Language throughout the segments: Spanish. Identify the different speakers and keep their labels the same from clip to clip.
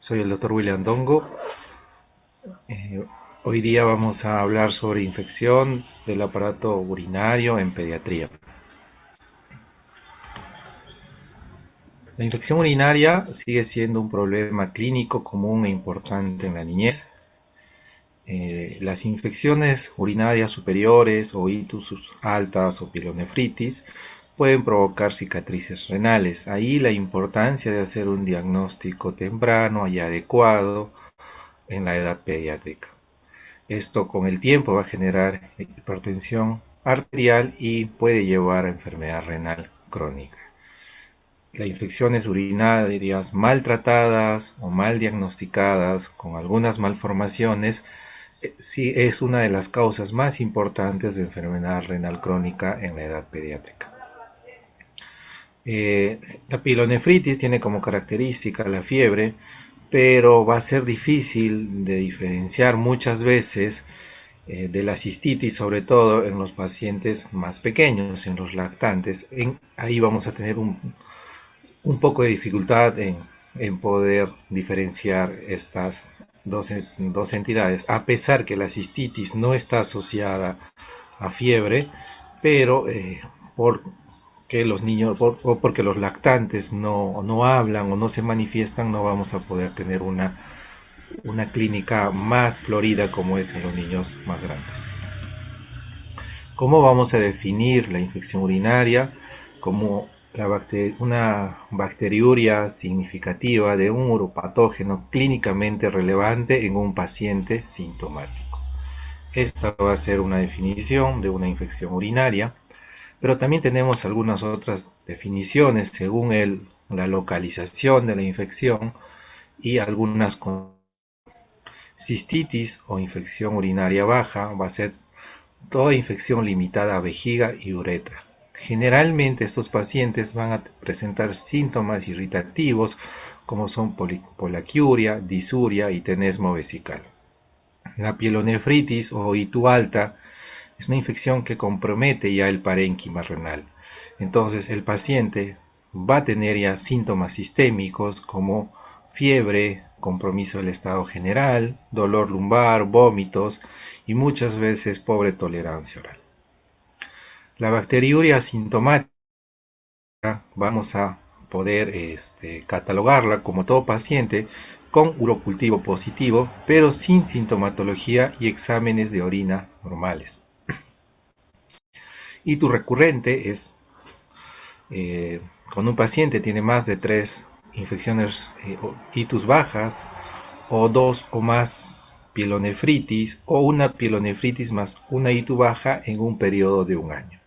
Speaker 1: Soy el doctor William Dongo. Eh, Hoy día vamos a hablar sobre infección del aparato urinario en pediatría. La infección urinaria sigue siendo un problema clínico común e importante en la niñez. Las infecciones urinarias superiores o itus altas o pielonefritis pueden provocar cicatrices renales. Ahí la importancia de hacer un diagnóstico temprano y adecuado en la edad pediátrica. Esto con el tiempo va a generar hipertensión arterial y puede llevar a enfermedad renal crónica. Las infecciones urinarias mal tratadas o mal diagnosticadas con algunas malformaciones sí es una de las causas más importantes de enfermedad renal crónica en la edad pediátrica. La pielonefritis tiene como característica la fiebre, pero va a ser difícil de diferenciar muchas veces de la cistitis, sobre todo en los pacientes más pequeños, en los lactantes. Ahí vamos a tener un poco de dificultad en poder diferenciar estas dos entidades, a pesar que la cistitis no está asociada a fiebre, pero porque los niños o porque los lactantes no hablan o no se manifiestan, no vamos a poder tener una clínica más florida como es en los niños más grandes. ¿Cómo vamos a definir la infección urinaria? Como una bacteriuria significativa de un uropatógeno clínicamente relevante en un paciente sintomático. Esta va a ser una definición de una infección urinaria, pero también tenemos algunas otras definiciones según la localización de la infección y algunas con cistitis o infección urinaria baja va a ser toda infección limitada a vejiga y uretra. Generalmente estos pacientes van a presentar síntomas irritativos como son poliaquiuria, disuria y tenesmo vesical. La pielonefritis o ITU alta es una infección que compromete ya el parénquima renal. Entonces el paciente va a tener ya síntomas sistémicos como fiebre, compromiso del estado general, dolor lumbar, vómitos y muchas veces pobre tolerancia oral. La bacteriuria asintomática vamos a poder catalogarla como todo paciente con urocultivo positivo, pero sin sintomatología y exámenes de orina normales. Y tu recurrente es cuando un paciente tiene más de 3 infecciones itus bajas o 2 o más pielonefritis o una pielonefritis más una itu baja en un periodo de un año.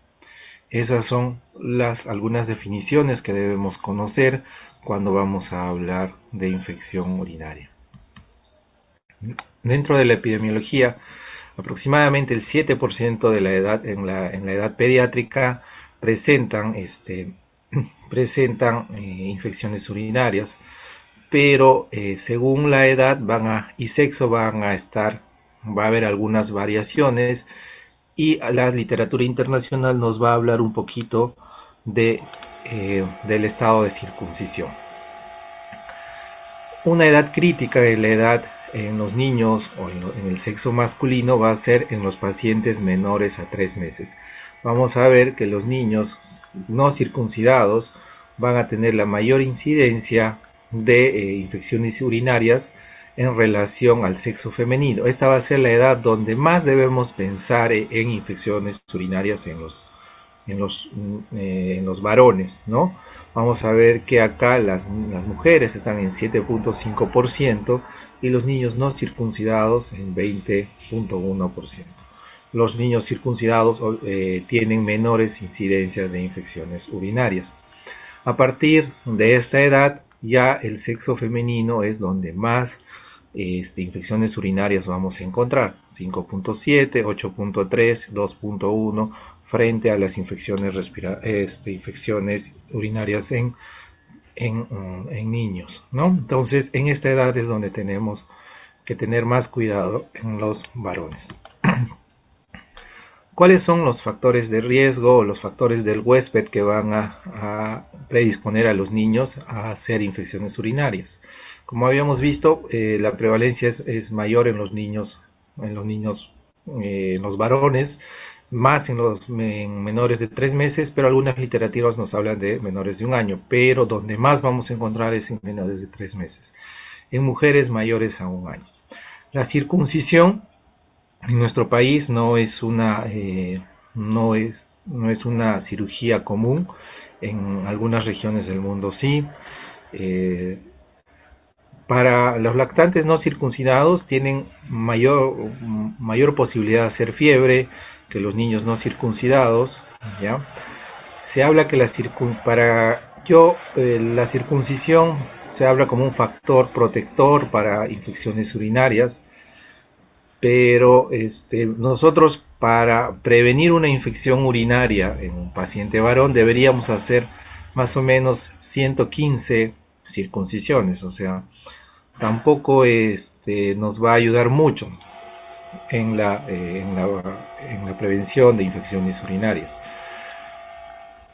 Speaker 1: Esas son algunas definiciones que debemos conocer cuando vamos a hablar de infección urinaria. Dentro de la epidemiología, aproximadamente el 7% de la edad en la edad pediátrica presentan infecciones urinarias, pero según la edad y sexo va a haber algunas variaciones y la literatura internacional nos va a hablar un poquito del estado de circuncisión. Una edad crítica de la edad en los niños o en el sexo masculino va a ser en los pacientes menores a 3 meses. Vamos a ver que los niños no circuncidados van a tener la mayor incidencia de infecciones urinarias en relación al sexo femenino. Esta va a ser la edad donde más debemos pensar en infecciones urinarias en los varones, ¿no? Vamos a ver que acá las mujeres están en 7.5% y los niños no circuncidados en 20.1%. Los niños circuncidados tienen menores incidencias de infecciones urinarias. A partir de esta edad, ya el sexo femenino es donde más infecciones urinarias vamos a encontrar, 5.7, 8.3, 2.1, frente a las infecciones urinarias en niños, ¿no? Entonces, en esta edad es donde tenemos que tener más cuidado en los varones. ¿Cuáles son los factores de riesgo o los factores del huésped que van a predisponer a los niños a hacer infecciones urinarias? Como habíamos visto, la prevalencia es mayor en los varones, más en menores de 3 meses, pero algunas literaturas nos hablan de menores de 1 año, pero donde más vamos a encontrar es en menores de 3 meses. En mujeres mayores a 1 año. La circuncisión en nuestro país no es una cirugía común. En algunas regiones del mundo sí. Eh, para los lactantes no circuncidados tienen mayor posibilidad de hacer fiebre que los niños no circuncidados, ¿ya? Se habla que la circuncisión se habla como un factor protector para infecciones urinarias, pero nosotros para prevenir una infección urinaria en un paciente varón deberíamos hacer más o menos 115 circuncisiones, o sea, tampoco nos va a ayudar mucho en la prevención de infecciones urinarias.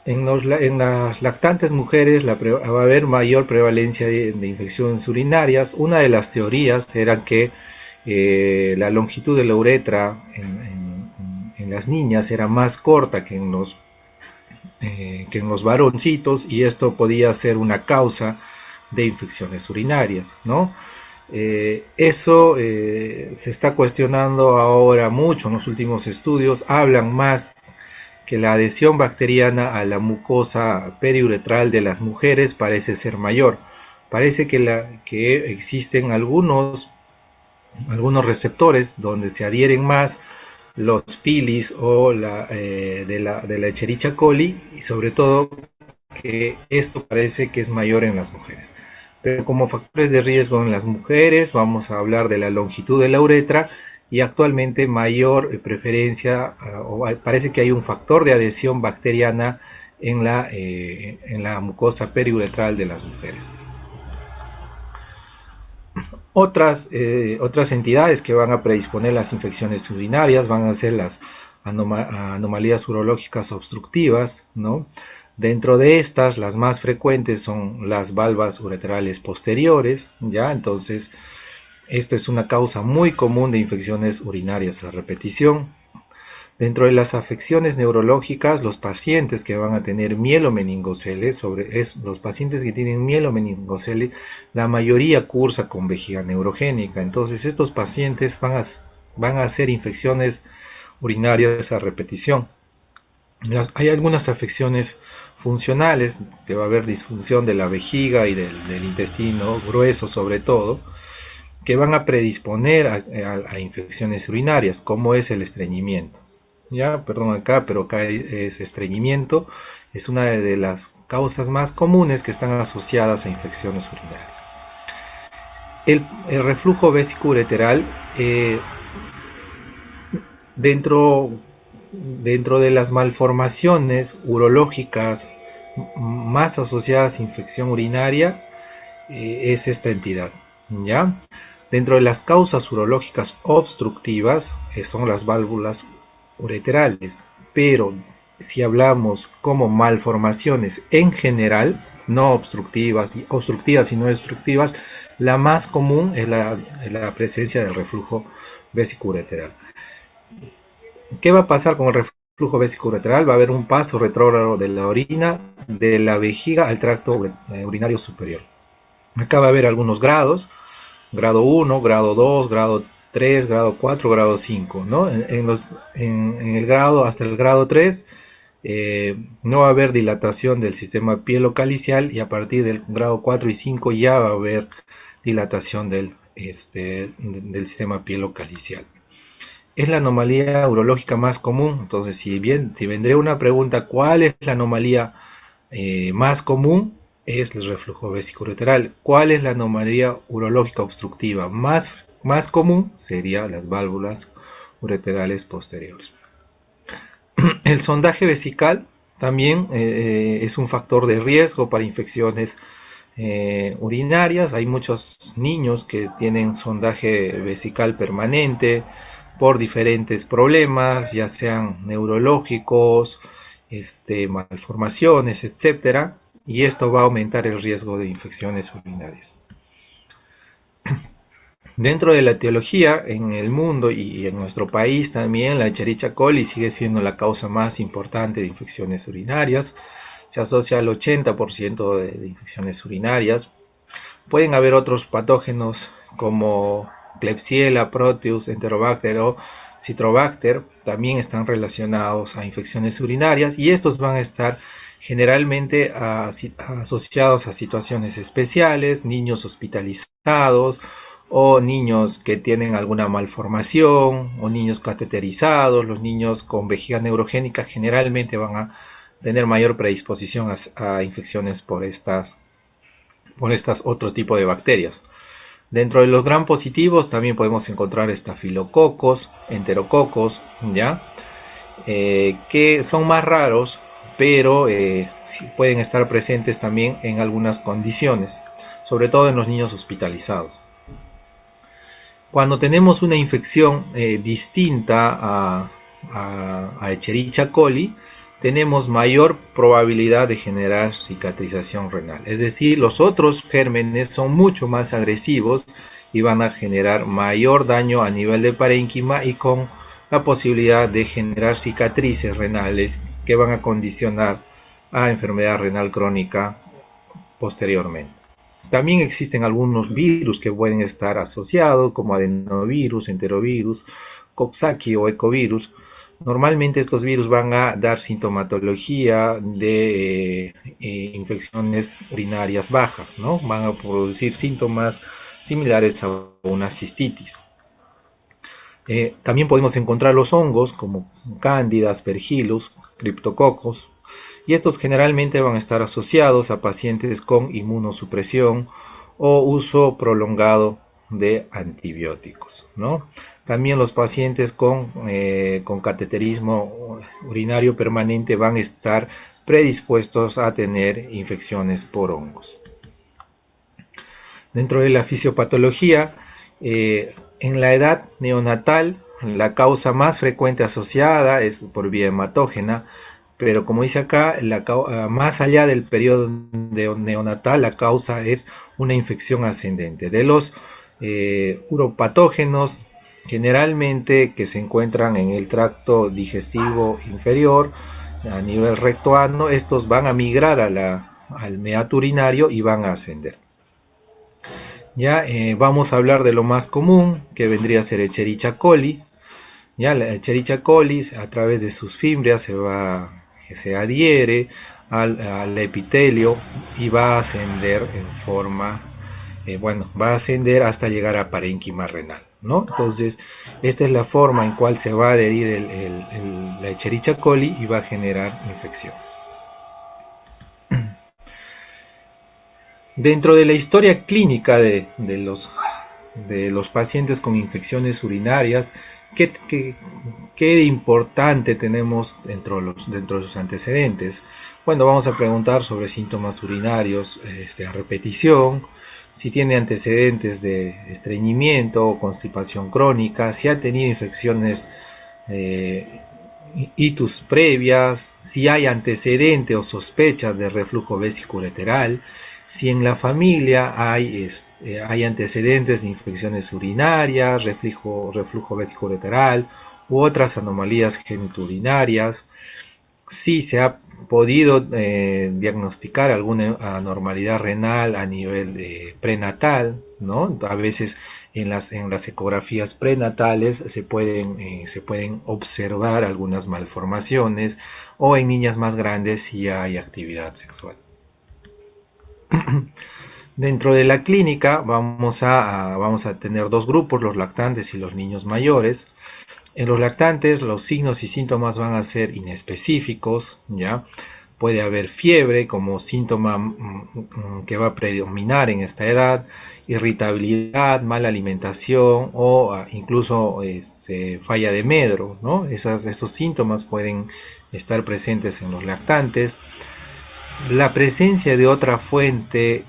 Speaker 1: En las lactantes mujeres va a haber mayor prevalencia de infecciones urinarias. Una de las teorías era que la longitud de la uretra en las niñas era más corta que que en los varoncitos, y esto podía ser una causa de infecciones urinarias, ¿no? Eso se está cuestionando ahora mucho en los últimos estudios. Hablan más que la adhesión bacteriana a la mucosa periuretral de las mujeres parece ser mayor. Parece que existen algunos receptores donde se adhieren más los pilis o de la Escherichia coli, y sobre todo que esto parece que es mayor en las mujeres. Pero como factores de riesgo en las mujeres vamos a hablar de la longitud de la uretra, y actualmente mayor preferencia, o parece que hay un factor de adhesión bacteriana en la mucosa periuretral de las mujeres. Otras entidades que van a predisponer las infecciones urinarias van a ser las anomalías urológicas obstructivas, ¿no? Dentro de estas, las más frecuentes son las valvas uretrales posteriores, ¿ya? Entonces, esto es una causa muy común de infecciones urinarias a repetición. Dentro de las afecciones neurológicas, los pacientes que van a tener mielomeningocele, los pacientes que tienen mielomeningocele, la mayoría cursa con vejiga neurogénica. Entonces, estos pacientes van a hacer infecciones urinarias a repetición. Hay algunas afecciones funcionales, que va a haber disfunción de la vejiga y del intestino grueso sobre todo, que van a predisponer a infecciones urinarias, como es el estreñimiento. Ya, perdón acá, pero acá es estreñimiento, es una de las causas más comunes que están asociadas a infecciones urinarias. El reflujo vesicoureteral, dentro de las malformaciones urológicas más asociadas a infección urinaria, es esta entidad, ¿ya? Dentro de las causas urológicas obstructivas son las válvulas ureterales, pero si hablamos como malformaciones en general, no obstructivas y no destructivas, la más común es la presencia del reflujo vesicoureteral. ¿Qué va a pasar con el reflujo vesicoureteral? Va a haber un paso retrógrado de la orina de la vejiga al tracto urinario superior. Acá va a haber algunos grados: grado 1, grado 2, grado 3, grado 4, grado 5, ¿no? En el grado, hasta el grado 3, no va a haber dilatación del sistema pielocalicial, y a partir del grado 4 y 5 ya va a haber dilatación del sistema pielocalicial. Es la anomalía urológica más común. Entonces, si vendría una pregunta, ¿cuál es la anomalía más común? Es el reflujo vesicoureteral. ¿Cuál es la anomalía urológica obstructiva más común? Sería las válvulas ureterales posteriores. El sondaje vesical también es un factor de riesgo para infecciones urinarias. Hay muchos niños que tienen sondaje vesical permanente, por diferentes problemas, ya sean neurológicos, malformaciones, etcétera, y esto va a aumentar el riesgo de infecciones urinarias. Dentro de la etiología, en el mundo y en nuestro país también, la Escherichia coli sigue siendo la causa más importante de infecciones urinarias. Se asocia al 80% de infecciones urinarias. Pueden haber otros patógenos como Klebsiella, Proteus, Enterobacter o Citrobacter, también están relacionados a infecciones urinarias, y estos van a estar generalmente asociados a situaciones especiales, niños hospitalizados o niños que tienen alguna malformación o niños cateterizados. Los niños con vejiga neurogénica generalmente van a tener mayor predisposición a infecciones por estas otro tipo de bacterias. Dentro de los gram positivos también podemos encontrar estafilococos, enterococos, ¿ya? Que son más raros, pero sí pueden estar presentes también en algunas condiciones, sobre todo en los niños hospitalizados. Cuando tenemos una infección distinta a Escherichia coli, tenemos mayor probabilidad de generar cicatrización renal. Es decir, los otros gérmenes son mucho más agresivos y van a generar mayor daño a nivel de parénquima y con la posibilidad de generar cicatrices renales que van a condicionar a enfermedad renal crónica posteriormente. También existen algunos virus que pueden estar asociados, como adenovirus, enterovirus, Coxsackie o ecovirus. Normalmente estos virus van a dar sintomatología de infecciones urinarias bajas, ¿no? Van a producir síntomas similares a una cistitis. También podemos encontrar los hongos como Candida, Aspergillus, Cryptococcus, y estos generalmente van a estar asociados a pacientes con inmunosupresión o uso prolongado de antibióticos, ¿no? También los pacientes con cateterismo urinario permanente van a estar predispuestos a tener infecciones por hongos. Dentro de la fisiopatología, en la edad neonatal, la causa más frecuente asociada es por vía hematógena, pero como dice acá, más allá del periodo neonatal, la causa es una infección ascendente. De los uropatógenos, generalmente que se encuentran en el tracto digestivo inferior, a nivel rectoano, estos van a migrar al meato urinario y van a ascender. Ya vamos a hablar de lo más común, que vendría a ser Escherichia coli. Ya la Escherichia coli, a través de sus fimbrias se adhiere al epitelio y va a ascender en forma, va a ascender hasta llegar a parénquima renal, ¿no? Entonces, esta es la forma en cual se va a adherir la Escherichia coli y va a generar infección. Dentro de la historia clínica de los pacientes con infecciones urinarias, ¿qué importante tenemos dentro de sus antecedentes? Bueno, vamos a preguntar sobre síntomas urinarios a repetición, si tiene antecedentes de estreñimiento o constipación crónica, si ha tenido infecciones itus previas, si hay antecedente o sospecha de reflujo vesicoureteral, si en la familia hay antecedentes de infecciones urinarias, reflujo vesicoureteral u otras anomalías genitourinarias, si se ha podido diagnosticar alguna anormalidad renal a nivel prenatal, ¿no? A veces en las ecografías prenatales se pueden observar algunas malformaciones, o en niñas más grandes si hay actividad sexual. Dentro de la clínica vamos a tener dos grupos, los lactantes y los niños mayores. En los lactantes los signos y síntomas van a ser inespecíficos, ¿ya? Puede haber fiebre como síntoma que va a predominar en esta edad, irritabilidad, mala alimentación o incluso falla de medro, ¿no? Esos síntomas pueden estar presentes en los lactantes. La presencia de otra fuente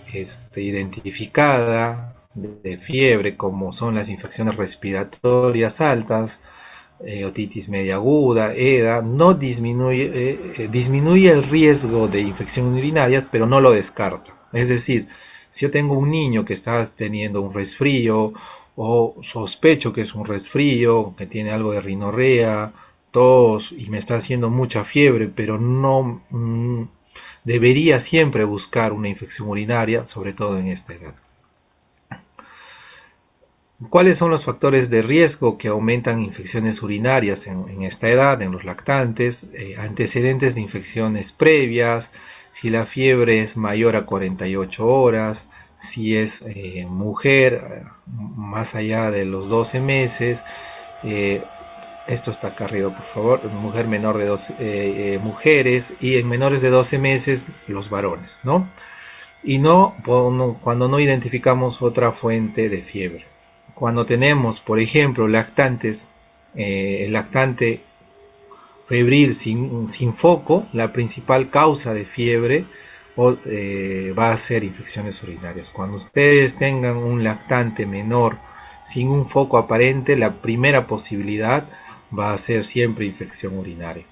Speaker 1: identificada de fiebre, como son las infecciones respiratorias altas, otitis media aguda, EDA, no disminuye el riesgo de infecciones urinarias, pero no lo descarta. Es decir, si yo tengo un niño que está teniendo un resfrío o sospecho que es un resfrío, que tiene algo de rinorrea, tos y me está haciendo mucha fiebre, pero no debería siempre buscar una infección urinaria, sobre todo en esta edad. ¿Cuáles son los factores de riesgo que aumentan infecciones urinarias en esta edad, en los lactantes? Antecedentes de infecciones previas, si la fiebre es mayor a 48 horas, si es mujer más allá de los 12 meses, eh, esto está acá arriba por favor, mujer menor de 12, mujeres, y en menores de 12 meses los varones, ¿no? Y no cuando no identificamos otra fuente de fiebre. Cuando tenemos, por ejemplo, lactantes, el lactante febril sin foco, la principal causa de fiebre va a ser infecciones urinarias. Cuando ustedes tengan un lactante menor sin un foco aparente, la primera posibilidad va a ser siempre infección urinaria.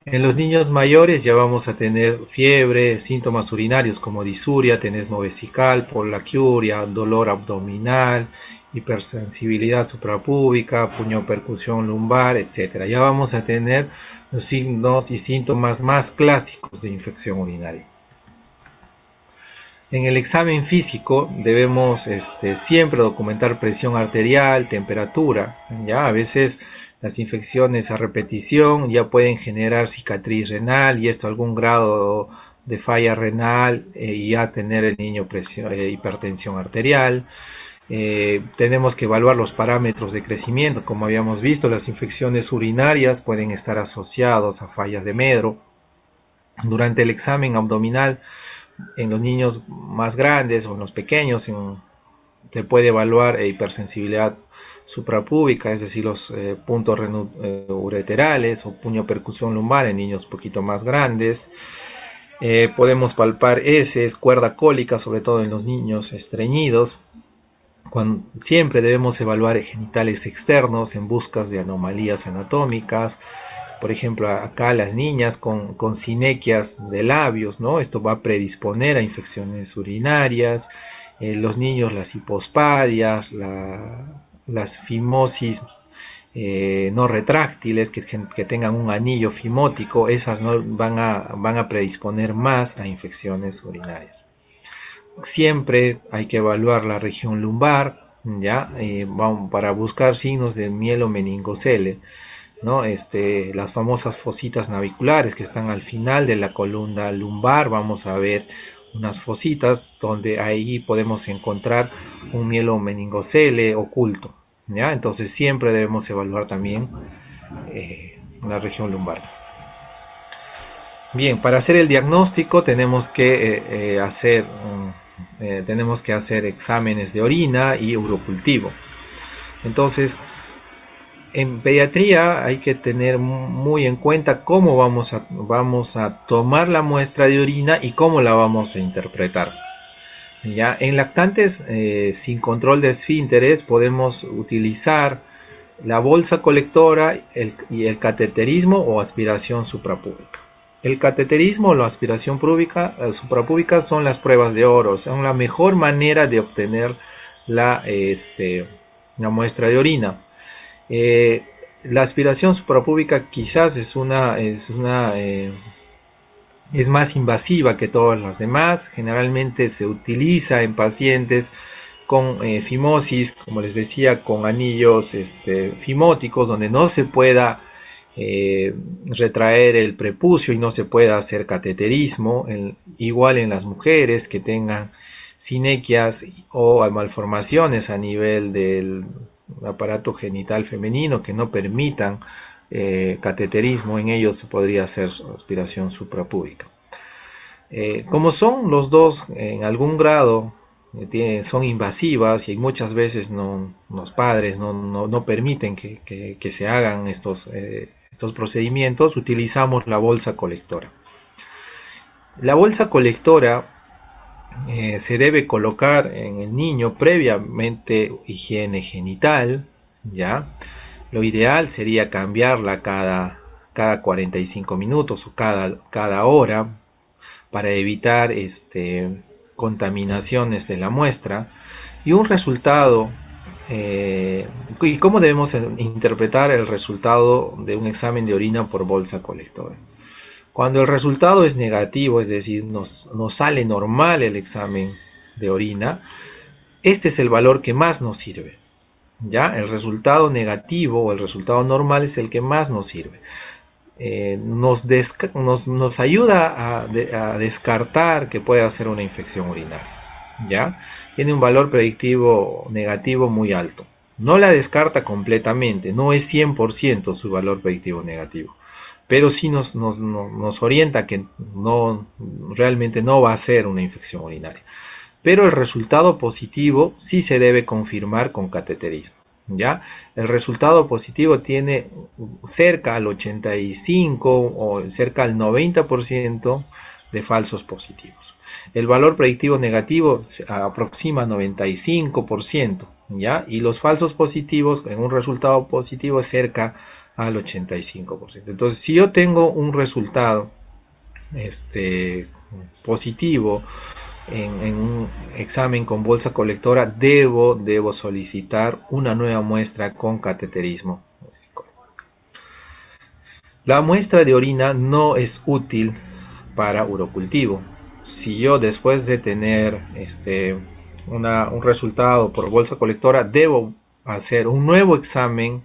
Speaker 1: En los niños mayores ya vamos a tener fiebre, síntomas urinarios como disuria, tenesmo vesical, polaquiuria, dolor abdominal, hipersensibilidad suprapúbica, puñopercusión lumbar, etc. Ya vamos a tener los signos y síntomas más clásicos de infección urinaria. En el examen físico debemos siempre documentar presión arterial, temperatura. Ya a veces las infecciones a repetición ya pueden generar cicatriz renal y esto algún grado de falla renal y ya tener el niño hipertensión arterial. Tenemos que evaluar los parámetros de crecimiento. Como habíamos visto, las infecciones urinarias pueden estar asociadas a fallas de Medro. Durante el examen abdominal en los niños más grandes o en los pequeños se puede evaluar hipersensibilidad suprapúbica, es decir, los puntos ureterales o puñopercusión lumbar en niños un poquito más grandes. Podemos palpar heces, cuerda cólica, sobre todo en los niños estreñidos. Siempre debemos evaluar genitales externos en busca de anomalías anatómicas. Por ejemplo, acá las niñas con sinequias de labios, ¿no? Esto va a predisponer a infecciones urinarias. Los niños, las hipospadias, las fimosis no retráctiles, que tengan un anillo fimótico, esas no van a predisponer más a infecciones urinarias. Siempre hay que evaluar la región lumbar, ¿ya? Para buscar signos de mielomeningocele, ¿no? Las famosas fositas naviculares que están al final de la columna lumbar, vamos a ver unas fositas donde ahí podemos encontrar un mielomeningocele oculto, ¿ya? Entonces siempre debemos evaluar también la región lumbar. Bien, para hacer el diagnóstico tenemos que hacer exámenes de orina y urocultivo. Entonces, en pediatría hay que tener muy en cuenta cómo vamos a tomar la muestra de orina y cómo la vamos a interpretar. Ya en lactantes sin control de esfínteres podemos utilizar la bolsa colectora y el cateterismo o aspiración suprapúbica. El cateterismo o la aspiración suprapúbica son las pruebas de oro, son la mejor manera de obtener la muestra de orina. La aspiración suprapúbica quizás es más invasiva que todas las demás. Generalmente se utiliza en pacientes con fimosis, como les decía, con anillos fimóticos, donde no se pueda retraer el prepucio y no se pueda hacer cateterismo. Igual en las mujeres que tengan sinequias o malformaciones a nivel del aparato genital femenino que no permitan cateterismo, en ellos se podría hacer aspiración suprapúbica. Como son los dos en algún grado, son invasivas y muchas veces los padres no permiten que se hagan estos procedimientos, utilizamos la bolsa colectora. La bolsa colectora Se debe colocar en el niño previamente higiene genital, ¿ya? Lo ideal sería cambiarla cada 45 minutos o cada hora para evitar contaminaciones de la muestra. Y un resultado, ¿y cómo debemos interpretar el resultado de un examen de orina por bolsa colectora? Cuando el resultado es negativo, es decir, nos sale normal el examen de orina, este es el valor que más nos sirve. ¿Ya? El resultado negativo o el resultado normal es el que más nos sirve. Nos ayuda a descartar que pueda ser una infección urinaria. ¿Ya? Tiene un valor predictivo negativo muy alto. No la descarta completamente, no es 100% su valor predictivo negativo, pero sí nos orienta que realmente no va a ser una infección urinaria. Pero el resultado positivo sí se debe confirmar con cateterismo. ¿Ya? El resultado positivo tiene cerca al 85 o cerca al 90% de falsos positivos. El valor predictivo negativo se aproxima 95%, ¿ya? Y los falsos positivos en un resultado positivo es cerca al 85%. Entonces, si yo tengo un resultado positivo en un examen con bolsa colectora, debo solicitar una nueva muestra con cateterismo. La muestra de orina no es útil para urocultivo. Si yo después de tener un resultado por bolsa colectora, debo hacer un nuevo examen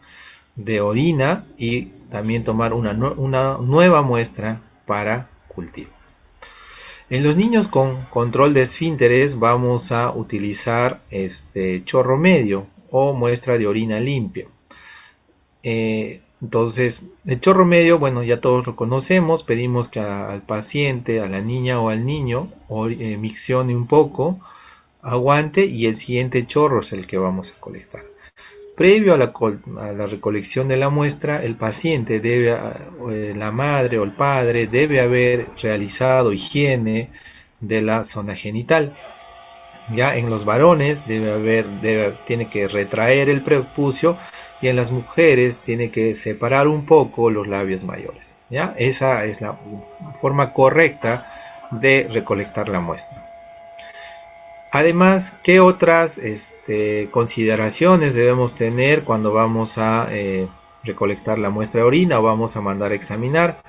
Speaker 1: de orina y también tomar una nueva muestra para cultivo. En los niños con control de esfínteres vamos a utilizar chorro medio o muestra de orina limpia. Entonces, el chorro medio, bueno, ya todos lo conocemos. Pedimos que al paciente, a la niña o al niño, miccione un poco, aguante y el siguiente chorro es el que vamos a colectar. Previo a la recolección de la muestra, el paciente la madre o el padre debe haber realizado higiene de la zona genital. Ya en los varones tiene que retraer el prepucio y en las mujeres tiene que separar un poco los labios mayores. ¿Ya? Esa es la forma correcta de recolectar la muestra. Además, ¿qué otras consideraciones debemos tener cuando vamos a recolectar la muestra de orina o vamos a mandar a examinar?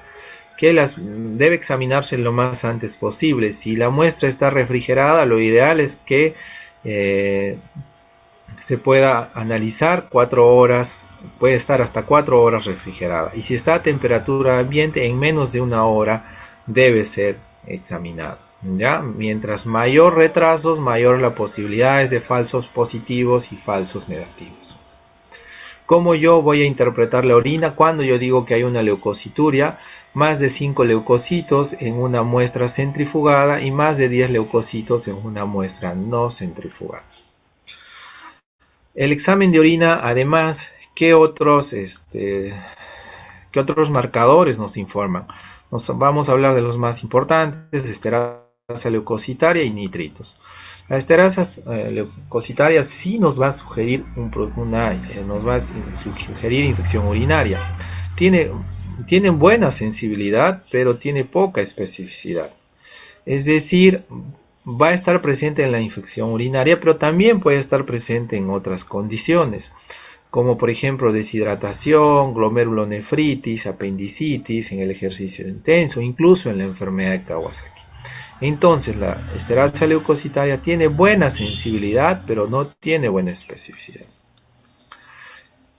Speaker 1: Que debe examinarse lo más antes posible. Si la muestra está refrigerada, lo ideal es que se pueda analizar 4 horas, puede estar hasta 4 horas refrigerada. Y si está a temperatura ambiente, en menos de 1 hora debe ser examinada. ¿Ya? Mientras mayor retrasos, mayor la posibilidad de falsos positivos y falsos negativos. ¿Cómo yo voy a interpretar la orina? Cuando yo digo que hay una leucocituria, más de 5 leucocitos en una muestra centrifugada y más de 10 leucocitos en una muestra no centrifugada. El examen de orina, además, ¿qué otros marcadores nos informan? Vamos a hablar de los más importantes: esterasa leucocitaria y nitritos. La esterasa leucocitaria sí nos va a sugerir infección urinaria. Tiene buena sensibilidad, pero tiene poca especificidad. Es decir, va a estar presente en la infección urinaria, pero también puede estar presente en otras condiciones, como por ejemplo deshidratación, glomerulonefritis, apendicitis, en el ejercicio intenso, incluso en la enfermedad de Kawasaki. Entonces, la esterasa leucocitaria tiene buena sensibilidad, pero no tiene buena especificidad.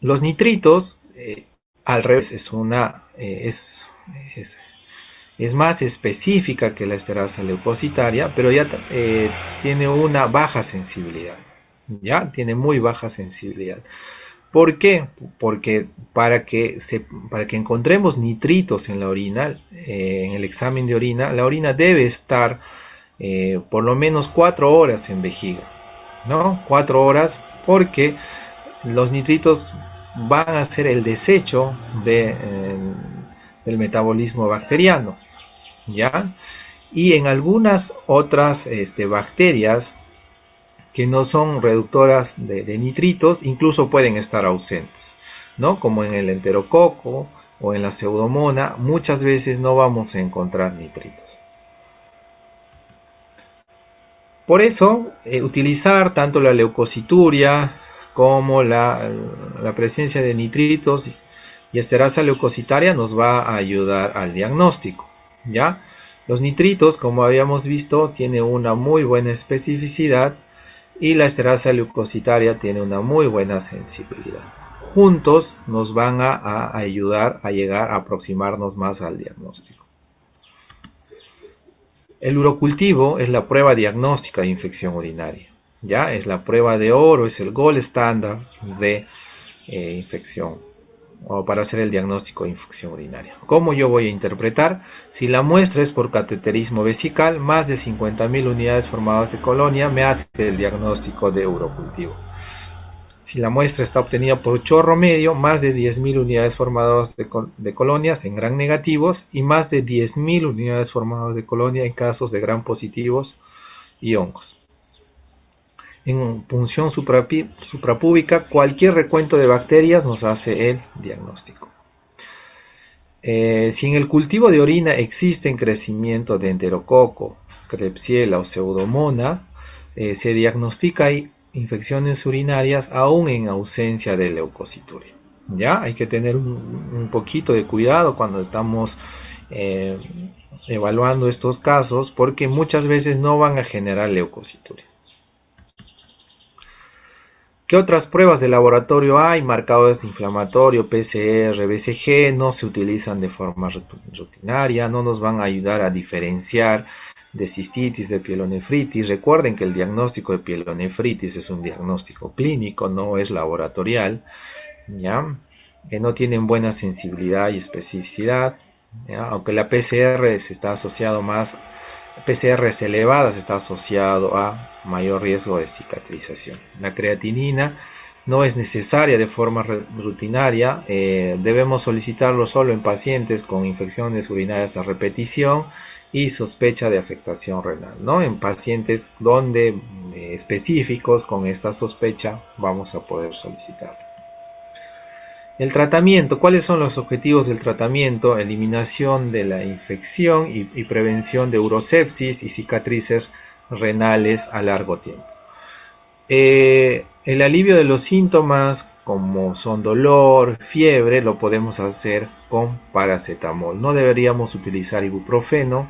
Speaker 1: Los nitritos, al revés, es más específica que la esterasa leucocitaria, pero ya tiene una baja sensibilidad. Ya tiene muy baja sensibilidad. ¿Por qué? Porque para que encontremos nitritos en la orina, en el examen de orina, la orina debe estar por lo menos 4 horas en vejiga, ¿no? 4 horas, porque los nitritos van a ser el desecho del metabolismo bacteriano, ¿ya? y en algunas otras bacterias que no son reductoras de nitritos, incluso pueden estar ausentes, ¿no? Como en el enterococo o en la pseudomonas, muchas veces no vamos a encontrar nitritos. Por eso, utilizar tanto la leucocituria como la presencia de nitritos y esterasa leucocitaria nos va a ayudar al diagnóstico, ¿ya? Los nitritos, como habíamos visto, tienen una muy buena especificidad y la esterasa leucocitaria tiene una muy buena sensibilidad. Juntos nos van a ayudar a llegar a aproximarnos más al diagnóstico. El urocultivo es la prueba diagnóstica de infección urinaria. Ya es la prueba de oro, es el gold estándar de infección o para hacer el diagnóstico de infección urinaria. ¿Cómo yo voy a interpretar? Si la muestra es por cateterismo vesical, más de 50.000 unidades formadas de colonia me hace el diagnóstico de urocultivo. Si la muestra está obtenida por chorro medio, más de 10.000 unidades formadas de colonias en gram negativos y más de 10.000 unidades formadas de colonia en casos de gram positivos y hongos. En punción suprapúbica, cualquier recuento de bacterias nos hace el diagnóstico. Si en el cultivo de orina existe crecimiento de enterococo, Klebsiella o pseudomonas, se diagnostica infecciones urinarias aún en ausencia de leucocituria. ¿Ya? Hay que tener un poquito de cuidado cuando estamos evaluando estos casos porque muchas veces no van a generar leucocituria. ¿Qué otras pruebas de laboratorio hay? Marcadores inflamatorios, PCR, BCG, no se utilizan de forma rutinaria, no nos van a ayudar a diferenciar de cistitis, de pielonefritis. Recuerden que el diagnóstico de pielonefritis es un diagnóstico clínico, no es laboratorial, ¿ya? No tienen buena sensibilidad y especificidad, ¿ya? Aunque la PCR se está asociado más, PCRs elevadas está asociado a mayor riesgo de cicatrización. La creatinina no es necesaria de forma rutinaria, debemos solicitarlo solo en pacientes con infecciones urinarias a repetición y sospecha de afectación renal, ¿no? En pacientes donde específicos con esta sospecha vamos a poder solicitarlo. El tratamiento, ¿cuáles son los objetivos del tratamiento? Eliminación de la infección y prevención de urosepsis y cicatrices renales a largo tiempo. El alivio de los síntomas como son dolor, fiebre, lo podemos hacer con paracetamol. No deberíamos utilizar ibuprofeno,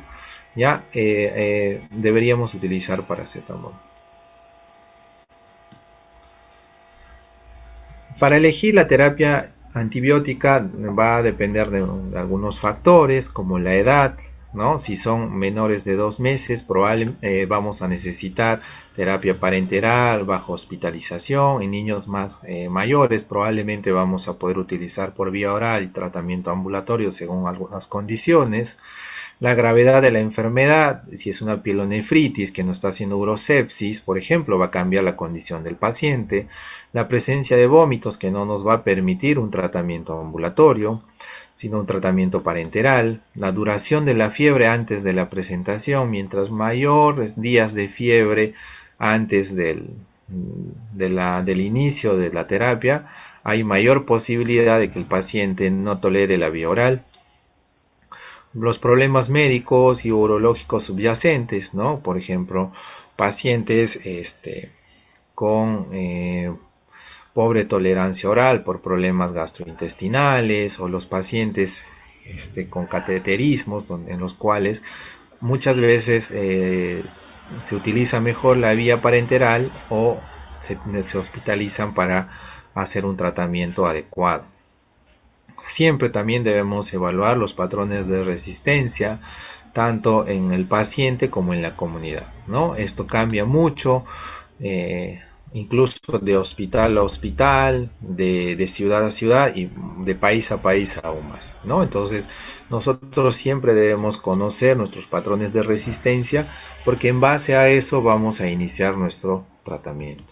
Speaker 1: ya deberíamos utilizar paracetamol. Para elegir la terapia antibiótica va a depender de algunos factores como la edad, ¿no? Si son menores de 2 meses, probablemente vamos a necesitar terapia parenteral bajo hospitalización. En niños más mayores probablemente vamos a poder utilizar por vía oral y tratamiento ambulatorio según algunas condiciones. La gravedad de la enfermedad, si es una pielonefritis que no está haciendo urosepsis, por ejemplo, va a cambiar la condición del paciente. La presencia de vómitos que no nos va a permitir un tratamiento ambulatorio, sino un tratamiento parenteral. La duración de la fiebre antes de la presentación, mientras mayores días de fiebre antes del inicio de la terapia, hay mayor posibilidad de que el paciente no tolere la vía oral. Los problemas médicos y urológicos subyacentes, ¿no? Por ejemplo, pacientes con pobre tolerancia oral por problemas gastrointestinales o los pacientes con cateterismos en los cuales muchas veces se utiliza mejor la vía parenteral o se hospitalizan para hacer un tratamiento adecuado. Siempre también debemos evaluar los patrones de resistencia, tanto en el paciente como en la comunidad, ¿no? Esto cambia mucho, incluso de hospital a hospital, de ciudad a ciudad y de país a país aún más, ¿no? Entonces, nosotros siempre debemos conocer nuestros patrones de resistencia, porque en base a eso vamos a iniciar nuestro tratamiento.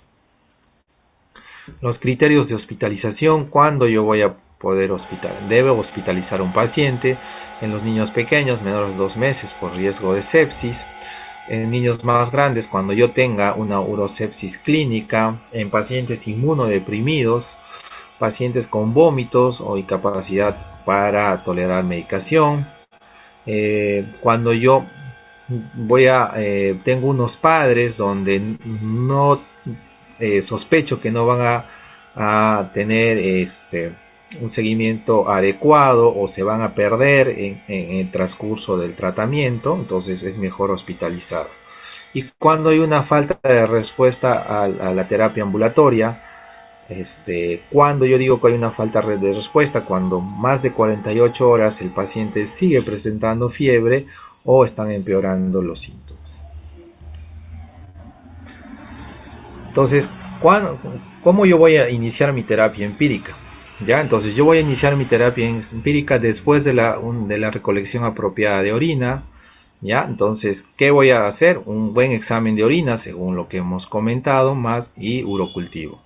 Speaker 1: Los criterios de hospitalización, cuando yo voy a poder debe hospitalizar a un paciente. En los niños pequeños, menores de 2 meses, por riesgo de sepsis. En niños más grandes, cuando yo tenga una urosepsis clínica. En pacientes inmunodeprimidos, pacientes con vómitos o incapacidad para tolerar medicación. Cuando yo tengo unos padres donde no sospecho que no van a tener un seguimiento adecuado o se van a perder en el transcurso del tratamiento, entonces es mejor hospitalizar. Y cuando hay una falta de respuesta a la terapia ambulatoria, cuando yo digo que hay una falta de respuesta, cuando más de 48 horas el paciente sigue presentando fiebre o están empeorando los síntomas. Entonces, ¿cómo yo voy a iniciar mi terapia empírica? ¿Ya? Entonces yo voy a iniciar mi terapia empírica después de la recolección apropiada de orina. ¿Ya? Entonces, ¿qué voy a hacer? Un buen examen de orina, según lo que hemos comentado, más y urocultivo.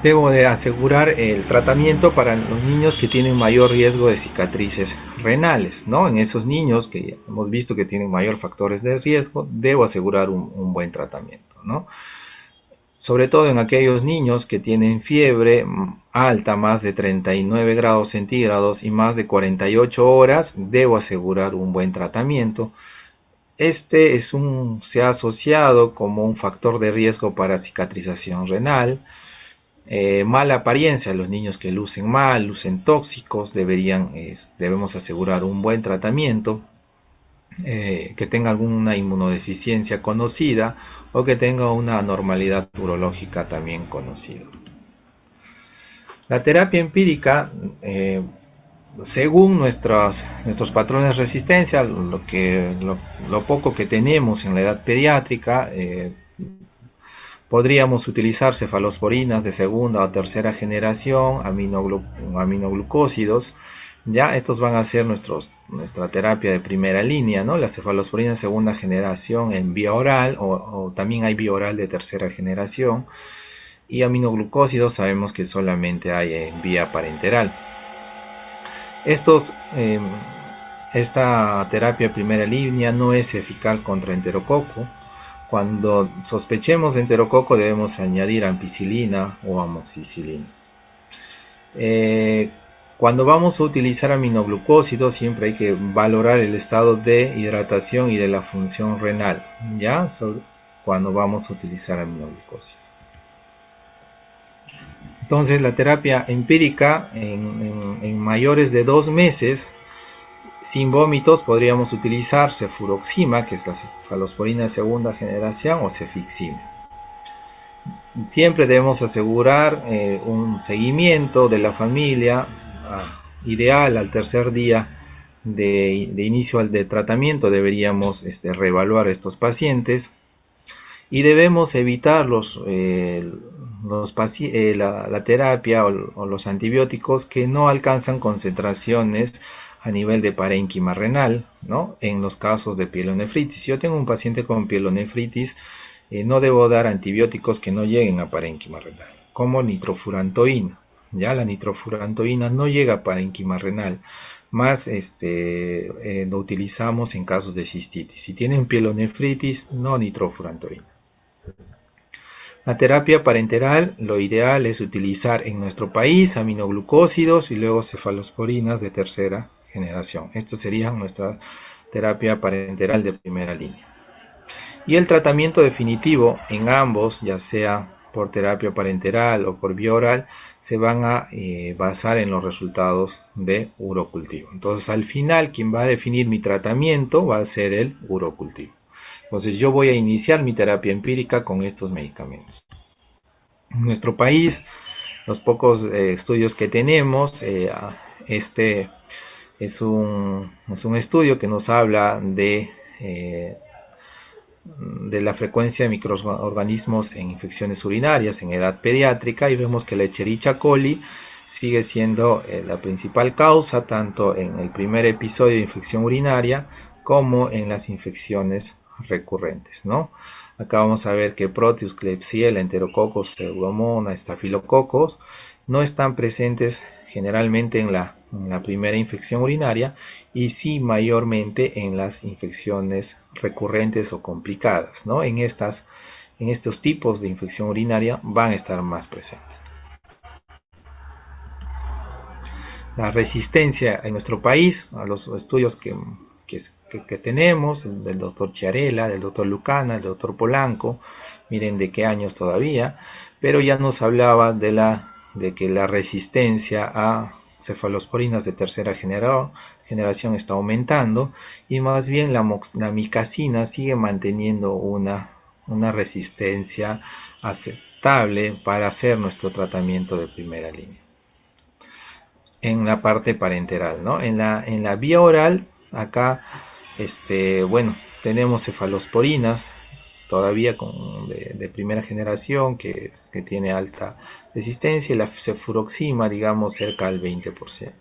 Speaker 1: Debo de asegurar el tratamiento para los niños que tienen mayor riesgo de cicatrices renales, ¿no? En esos niños que hemos visto que tienen mayor factores de riesgo, debo asegurar un buen tratamiento, ¿no? Sobre todo en aquellos niños que tienen fiebre alta, más de 39 grados centígrados y más de 48 horas, debo asegurar un buen tratamiento. Se ha asociado como un factor de riesgo para cicatrización renal. Mala apariencia, los niños que lucen mal, lucen tóxicos, debemos asegurar un buen tratamiento. Que tenga alguna inmunodeficiencia conocida o que tenga una anormalidad urológica también conocida. La terapia empírica, según nuestros patrones de resistencia, lo poco que tenemos en la edad pediátrica, podríamos utilizar cefalosporinas de segunda o tercera generación, aminoglucósidos. Ya estos van a ser nuestra terapia de primera línea, ¿no? La cefalosporina de segunda generación en vía oral o también hay vía oral de tercera generación. Y aminoglucósidos sabemos que solamente hay en vía parenteral. Esta terapia de primera línea no es eficaz contra enterococo. Cuando sospechemos de enterococo debemos añadir ampicilina o amoxicilina. Cuando vamos a utilizar aminoglucósidos siempre hay que valorar el estado de hidratación y de la función renal, ¿ya? Cuando vamos a utilizar aminoglucósidos. Entonces la terapia empírica en mayores de 2 meses sin vómitos podríamos utilizar cefuroxima, que es la cefalosporina de segunda generación, o cefixime. Siempre debemos asegurar un seguimiento de la familia ideal al tercer día de inicio de tratamiento. Deberíamos reevaluar a estos pacientes y debemos evitar la terapia o los antibióticos que no alcanzan concentraciones a nivel de parénquima renal, ¿no? En los casos de pielonefritis. Si yo tengo un paciente con pielonefritis, no debo dar antibióticos que no lleguen a parénquima renal, como nitrofurantoína. Ya la nitrofurantoína no llega a parénquima renal, más lo utilizamos en casos de cistitis. Si tienen pielonefritis, no nitrofurantoína. La terapia parenteral, lo ideal es utilizar en nuestro país aminoglucósidos y luego cefalosporinas de tercera generación. Esto sería nuestra terapia parenteral de primera línea. Y el tratamiento definitivo en ambos, ya sea por terapia parenteral o por vía oral, se van a basar en los resultados de urocultivo. Entonces, al final, quien va a definir mi tratamiento va a ser el urocultivo. Entonces, yo voy a iniciar mi terapia empírica con estos medicamentos. En nuestro país, los pocos estudios que tenemos, este es un estudio que nos habla de la frecuencia de microorganismos en infecciones urinarias en edad pediátrica, y vemos que la Escherichia coli sigue siendo la principal causa tanto en el primer episodio de infección urinaria como en las infecciones recurrentes, ¿no? Acá vamos a ver que Proteus, Klebsiella, Enterococcus, Pseudomonas, Staphylococcus no están presentes generalmente en la primera infección urinaria y sí mayormente en las infecciones recurrentes o complicadas, ¿no? En estos tipos de infección urinaria van a estar más presentes. La resistencia en nuestro país a los estudios que tenemos, del doctor Chiarella, del doctor Lucana, del doctor Polanco, miren de qué años todavía, pero ya nos hablaba de que la resistencia a cefalosporinas de tercera generación está aumentando y más bien la micacina sigue manteniendo una resistencia aceptable para hacer nuestro tratamiento de primera línea en la parte parenteral, ¿no? En la vía oral, acá, bueno, tenemos cefalosporinas, todavía de primera generación, que tiene alta resistencia, y la cefuroxima, digamos, cerca al 20%.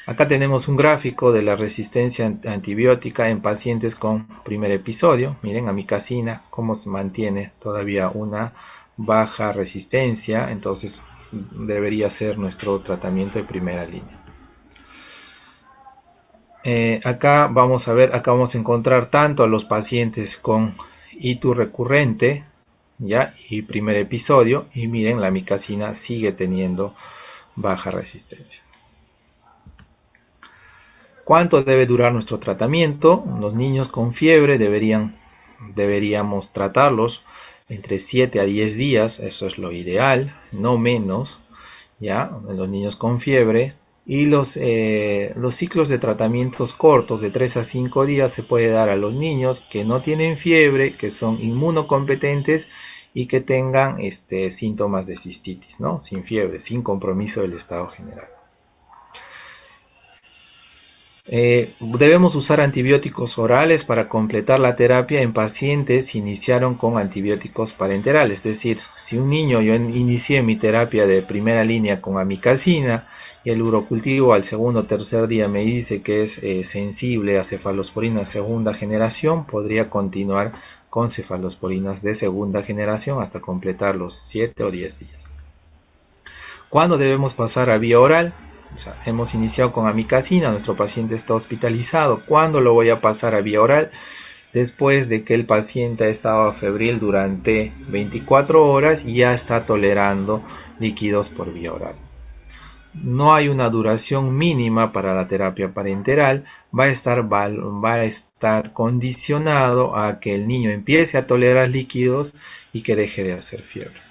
Speaker 1: Acá tenemos un gráfico de la resistencia antibiótica en pacientes con primer episodio. Miren, amicacina, cómo se mantiene todavía una baja resistencia, entonces debería ser nuestro tratamiento de primera línea. Acá vamos a encontrar tanto a los pacientes con ITU recurrente, ¿ya? Y primer episodio, y miren, la amicacina sigue teniendo baja resistencia. ¿Cuánto debe durar nuestro tratamiento? Los niños con fiebre deberíamos tratarlos entre 7 a 10 días, eso es lo ideal, no menos, ¿ya? Los niños con fiebre. Y los ciclos de tratamientos cortos de 3 a 5 días se puede dar a los niños que no tienen fiebre, que son inmunocompetentes y que tengan síntomas de cistitis, ¿no? Sin fiebre, sin compromiso del estado general. Debemos usar antibióticos orales para completar la terapia en pacientes que iniciaron con antibióticos parenterales. Es decir, si un niño, yo inicié mi terapia de primera línea con amicacina y el urocultivo al segundo o tercer día me dice que es sensible a cefalosporinas segunda generación, podría continuar con cefalosporinas de segunda generación hasta completar los 7 o 10 días. ¿Cuándo debemos pasar a vía oral? O sea, hemos iniciado con amicacina, nuestro paciente está hospitalizado. ¿Cuándo lo voy a pasar a vía oral? Después de que el paciente ha estado febril durante 24 horas y ya está tolerando líquidos por vía oral. No hay una duración mínima para la terapia parenteral, va a estar condicionado a que el niño empiece a tolerar líquidos y que deje de hacer fiebre.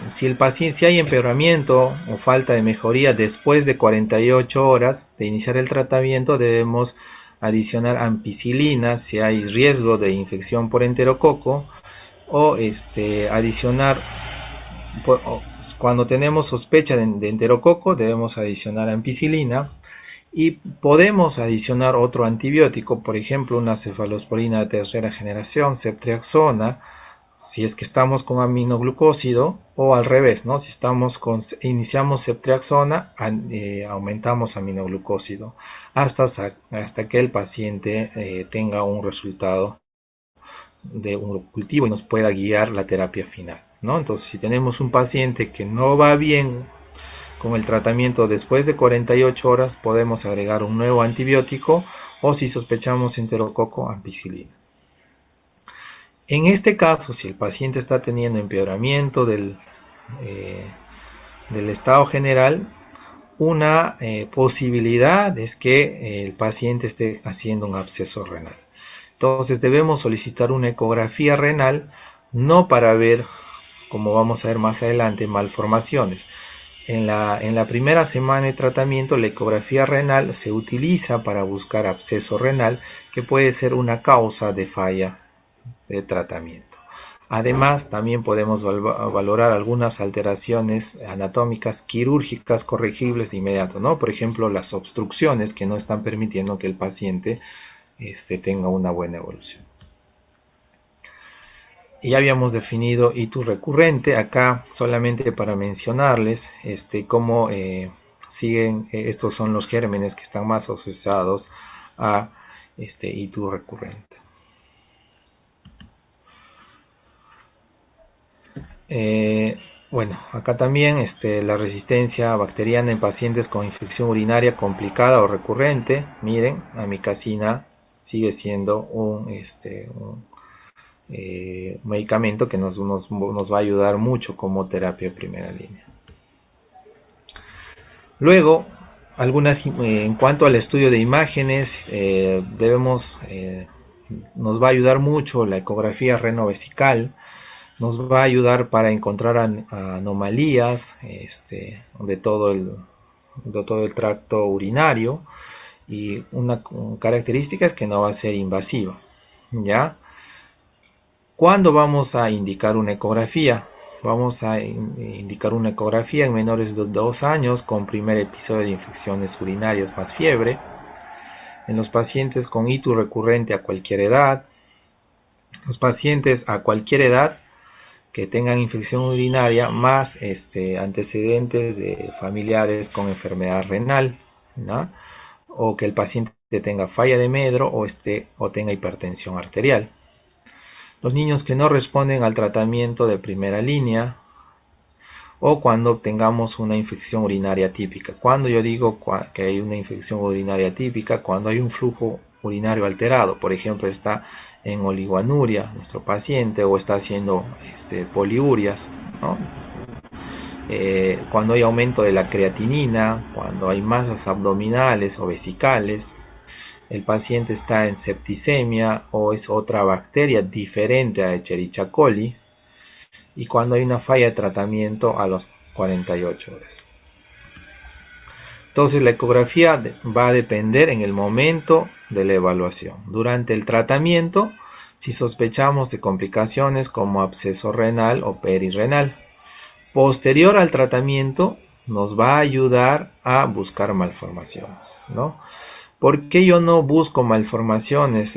Speaker 1: Si hay empeoramiento o falta de mejoría después de 48 horas de iniciar el tratamiento, debemos adicionar ampicilina si hay riesgo de infección por enterococo, o adicionar, cuando tenemos sospecha de enterococo, debemos adicionar ampicilina. Y podemos adicionar otro antibiótico, por ejemplo una cefalosporina de tercera generación, ceftriaxona, si es que estamos con aminoglucósido, o al revés, ¿no? Si iniciamos ceftriaxona, aumentamos aminoglucósido hasta que el paciente tenga un resultado de un cultivo y nos pueda guiar la terapia final, ¿no? Entonces, si tenemos un paciente que no va bien con el tratamiento después de 48 horas, podemos agregar un nuevo antibiótico, o si sospechamos enterococo, ampicilina. En este caso, si el paciente está teniendo empeoramiento del estado general, una posibilidad es que el paciente esté haciendo un absceso renal. Entonces debemos solicitar una ecografía renal, no para ver, como vamos a ver más adelante, malformaciones. En la primera semana de tratamiento, la ecografía renal se utiliza para buscar absceso renal, que puede ser una causa de falla de tratamiento. Además, también podemos valorar algunas alteraciones anatómicas quirúrgicas corregibles de inmediato, ¿no? Por ejemplo, las obstrucciones que no están permitiendo que el paciente tenga una buena evolución. Ya habíamos definido ITU recurrente, acá solamente para mencionarles cómo estos son los gérmenes que están más asociados a ITU recurrente. Bueno, acá también la resistencia bacteriana en pacientes con infección urinaria complicada o recurrente. Miren, amikacina sigue siendo un medicamento que nos va a ayudar mucho como terapia de primera línea. Luego, en cuanto al estudio de imágenes, nos va a ayudar mucho la ecografía renovesical. Nos va a ayudar para encontrar anomalías de todo el tracto urinario, y una característica es que no va a ser invasiva, ¿ya? ¿Cuándo vamos a indicar una ecografía? Vamos a indicar una ecografía en menores de 2 años con primer episodio de infecciones urinarias más fiebre, en los pacientes con ITU recurrente a cualquier edad, los pacientes a cualquier edad que tengan infección urinaria más antecedentes de familiares con enfermedad renal, ¿no? O que el paciente tenga falla de Medro o tenga hipertensión arterial. Los niños que no responden al tratamiento de primera línea, o cuando tengamos una infección urinaria típica. Cuando yo digo que hay una infección urinaria típica, cuando hay un flujo urinario alterado, por ejemplo, está en oligoanuria nuestro paciente, o está haciendo poliurias, ¿no? Cuando hay aumento de la creatinina, cuando hay masas abdominales o vesicales, el paciente está en septicemia o es otra bacteria diferente a Escherichia coli, y cuando hay una falla de tratamiento a las 48 horas. Entonces la ecografía va a depender en el momento de la evaluación. Durante el tratamiento, si sospechamos de complicaciones como absceso renal o perirrenal. Posterior al tratamiento, nos va a ayudar a buscar malformaciones, ¿no? ¿Por qué yo no busco malformaciones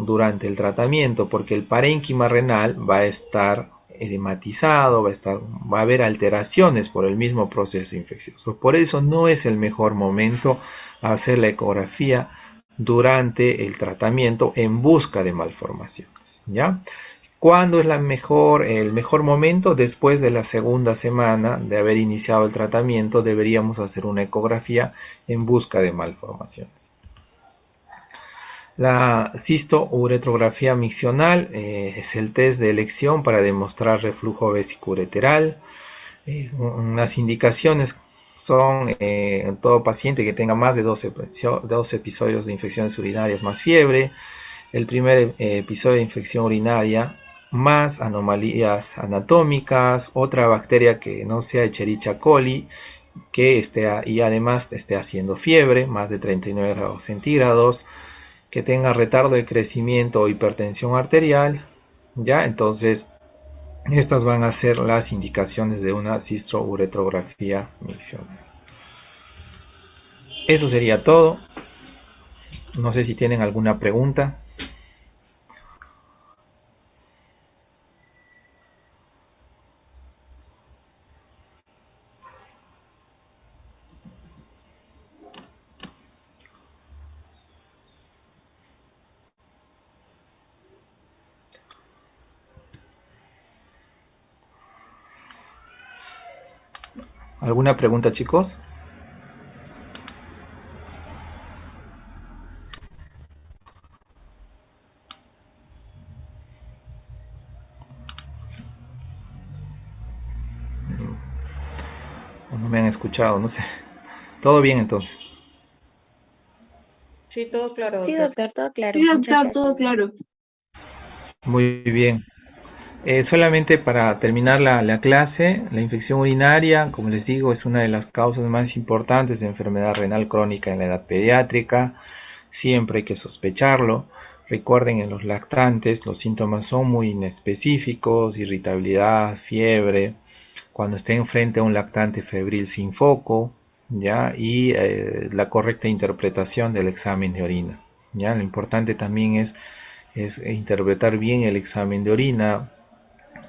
Speaker 1: durante el tratamiento? Porque el parénquima renal va a estar edematizado, va a haber alteraciones por el mismo proceso infeccioso. Por eso no es el mejor momento hacer la ecografía durante el tratamiento en busca de malformaciones, ¿ya? ¿Cuándo es el mejor momento? Después de la segunda semana de haber iniciado el tratamiento, deberíamos hacer una ecografía en busca de malformaciones. La cistouretrografía miccional es el test de elección para demostrar reflujo vesicureteral. Las indicaciones son en todo paciente que tenga más de 2 episodios de infecciones urinarias más fiebre, el primer episodio de infección urinaria más anomalías anatómicas, otra bacteria que no sea Escherichia coli, y además esté haciendo fiebre, más de 39 grados centígrados, que tenga retardo de crecimiento o hipertensión arterial, ¿ya? Entonces, estas van a ser las indicaciones de una cistouretrografía miccional. Eso sería todo. No sé si tienen alguna pregunta. ¿Alguna pregunta, chicos? ¿O no me han escuchado? No sé. ¿Todo bien entonces?
Speaker 2: Sí, todo claro,
Speaker 3: Sí,
Speaker 2: doctor.
Speaker 3: doctor, todo claro.
Speaker 4: Sí,
Speaker 3: Muchas
Speaker 4: doctor,
Speaker 3: gracias.
Speaker 4: todo claro.
Speaker 1: Muy bien. Solamente para terminar la clase, la infección urinaria, como les digo, es una de las causas más importantes de enfermedad renal crónica en la edad pediátrica. Siempre hay que sospecharlo. Recuerden, en los lactantes los síntomas son muy inespecíficos: irritabilidad, fiebre, cuando estén frente a un lactante febril sin foco, ¿ya? Y la correcta interpretación del examen de orina, ¿ya? Lo importante también es interpretar bien el examen de orina,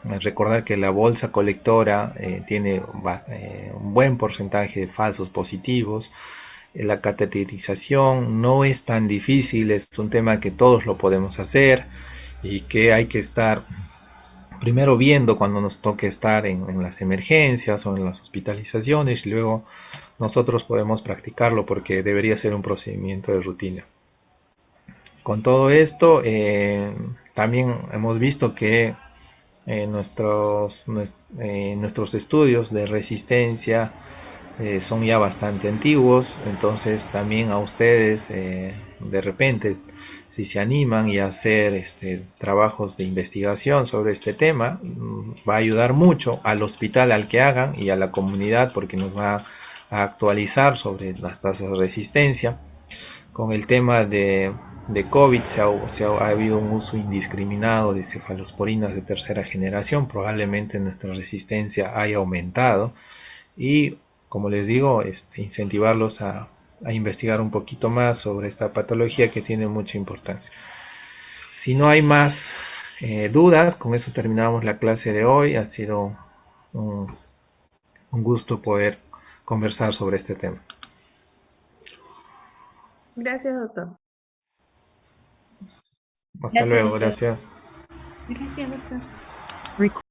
Speaker 1: Recordar que la bolsa colectora tiene un buen porcentaje de falsos positivos. La cateterización no es tan difícil, es un tema que todos lo podemos hacer y que hay que estar primero viendo cuando nos toque estar en las emergencias o en las hospitalizaciones, y luego nosotros podemos practicarlo porque debería ser un procedimiento de rutina. Con todo esto, también hemos visto que nuestros estudios de resistencia son ya bastante antiguos, entonces también a ustedes de repente, si se animan y hacer trabajos de investigación sobre este tema, va a ayudar mucho al hospital al que hagan y a la comunidad, porque nos va a actualizar sobre las tasas de resistencia. Con el tema de COVID ha habido un uso indiscriminado de cefalosporinas de tercera generación, probablemente nuestra resistencia haya aumentado y, como les digo, incentivarlos a investigar un poquito más sobre esta patología que tiene mucha importancia. Si no hay más dudas, con eso terminamos la clase de hoy. Ha sido un gusto poder conversar sobre este tema.
Speaker 2: Gracias, doctor.
Speaker 1: Hasta
Speaker 3: Gracias,
Speaker 1: luego,
Speaker 3: doctor.
Speaker 1: gracias.
Speaker 3: Gracias, doctor.